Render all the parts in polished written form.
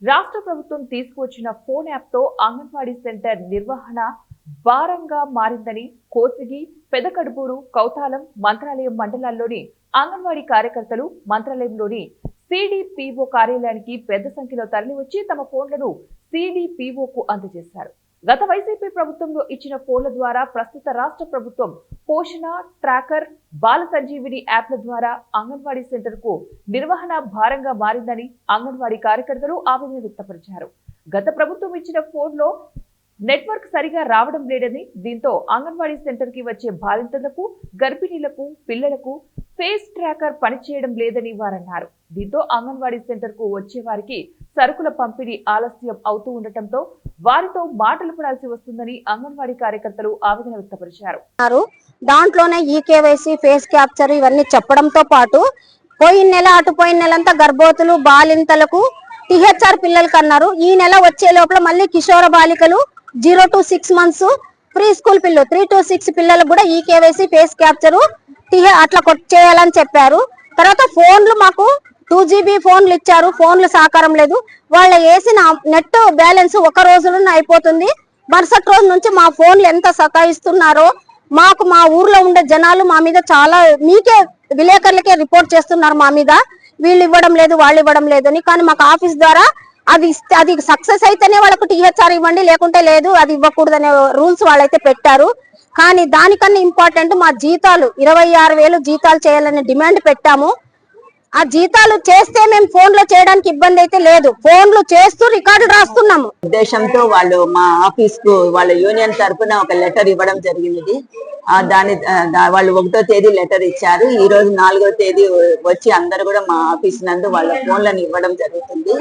రాష్ట్ర ప్రభుత్వం తీసుకువచ్చిన ఫోన్ యాప్తో అంగన్వాడీ సెంటర్ నిర్వహణ భారంగా మారిందని కోసిగి, పెదకడుపూరు, కౌతాలం, మంత్రాలయం మండలాల్లోని అంగన్వాడీ కార్యకర్తలు మంత్రాలయంలోని సిడిపిఓ కార్యాలయానికి పెద్ద సంఖ్యలో తరలివచ్చి తమ ఫోన్లను సిడిపిఓకు అందజేశారు. గత వైసీపీ ప్రభుత్వంలో ఇచ్చిన ఫోన్ల ద్వారా ప్రస్తుత రాష్ట్ర ప్రభుత్వం పోషణ ట్రాకర్, బాల సంజీవిని యాప్ల ద్వారా అంగన్వాడీ సెంటర్ కు నిర్వహణ భారంగా మారిందని అంగన్వాడీ కార్యకర్తలు ఆవేదన వ్యక్తపరిచారు. గత ప్రభుత్వం ఇచ్చిన ఫోన్లో నెట్వర్క్ సరిగా రావడం లేదని, దీంతో అంగన్వాడీ సెంటర్ కి వచ్చే బాలింతలకు, గర్భిణీలకు, పిల్లలకు ఫేస్ ట్రాకర్ పనిచేయడం లేదని వారన్నారు. దీంతో అంగన్వాడీ సెంటర్ కు వచ్చే వారికి సరుకుల పంపిణీ ఆలస్యం అవుతూ ఉండటంతో వారితో మాటలు పడాల్సి వస్తుందని అంగన్వాడీ కార్యకర్తలు ఆవేదన వ్యక్తపరిచారు. దాంట్లోనే ఈకేవైసీ, ఫేస్ క్యాప్చర్ ఇవన్నీ చెప్పడంతో పాటు పోయిన నెల అటుపోయిన నెలంతా గర్భవతులు, బాలింతలకు టిహెచ్ఆర్ పిల్లలకి అన్నారు. ఈ నెల వచ్చే లోపల మళ్ళీ కిషోర బాలికలు 0 to 6 months ప్రీ స్కూల్ పిల్లలు 3 to 6 పిల్లలకు కూడా ఈకేవైసీ, ఫేస్ క్యాప్చర్ అట్లా చేయాలని చెప్పారు. తర్వాత ఫోన్లు మాకు 2GB ఫోన్లు ఇచ్చారు. ఫోన్లు సహకారం లేదు. వాళ్ళ వేసిన నెట్ బ్యాలెన్స్ ఒక రోజులోనే అయిపోతుంది. మరుసటి రోజు నుంచి మా ఫోన్లు ఎంత సతాయిస్తున్నారో మాకు మా ఊర్లో ఉండే జనాలు మా మీద చాలా మీకే విలేకరులకే రిపోర్ట్ చేస్తున్నారు మా మీద, వీళ్ళు ఇవ్వడం లేదు, వాళ్ళు ఇవ్వడం లేదని. కానీ మాకు ఆఫీస్ ద్వారా అది సక్సెస్ అయితేనే వాళ్ళకు టిహెచ్ఆర్ ఇవ్వండి, లేకుంటే లేదు, అది ఇవ్వకూడదనే రూల్స్ వాళ్ళైతే పెట్టారు. కానీ దానికన్నా ఇంపార్టెంట్ మా జీతాలు 26,000 జీతాలు చేయాలని డిమాండ్ పెట్టాము. ఆ జీతాలు చేస్తే మేము ఫోన్లో చేయడానికి ఇబ్బంది అయితే లేదు, ఫోన్లు చేస్తూ రికార్డులు రాస్తున్నాము. ఉద్దేశంతో వాళ్ళు మా ఆఫీస్ కు వాళ్ళ యూనియన్ తరఫున ఒక లెటర్ ఇవ్వడం జరిగింది. వాళ్ళు 1వ తేదీ లెటర్ ఇచ్చారు. ఈ రోజు 4వ తేదీ వచ్చి అందరు కూడా మా ఆఫీస్ నందు వాళ్ళ ఫోన్లను ఇవ్వడం జరుగుతుంది.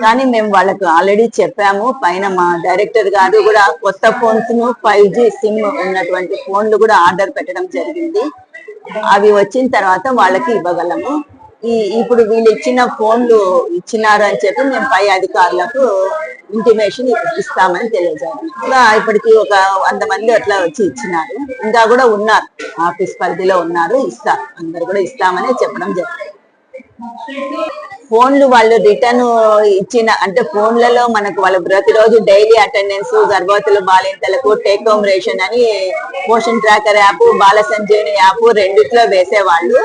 కానీ మేము వాళ్ళకు ఆల్రెడీ చెప్పాము. పైన మా డైరెక్టర్ గారు కూడా కొత్త ఫోన్స్ ను 5G సిమ్ ఉన్నటువంటి ఫోన్లు కూడా ఆర్డర్ పెట్టడం జరిగింది. అవి వచ్చిన తర్వాత వాళ్ళకి ఇవ్వగలము. ఇప్పుడు వీళ్ళు ఇచ్చిన ఫోన్లు ఇచ్చినారు అని చెప్పి మేము పై అధికారులకు ఇంటిమేషన్ ఇస్తామని తెలియజేయాలి. ఇంకా ఇప్పటికి ఒక 100 మంది అట్లా వచ్చి ఇచ్చినారు. ఇంకా కూడా ఉన్నారు, ఆఫీస్ పరిధిలో ఉన్నారు, ఇస్తారు, అందరు కూడా ఇస్తామని చెప్పడం జరిగింది. ఫోన్లు వాళ్ళు రిటర్న్ ఇచ్చిన అంటే ఫోన్లలో మనకు వాళ్ళు ప్రతిరోజు డైలీ అటెండెన్స్, గర్భవతులు, బాలింతలకు టేక్ హోమ్ రేషన్ అని Poshan tracker app, Bala Sanjeevini app రెండిట్లో వేసేవాళ్ళు.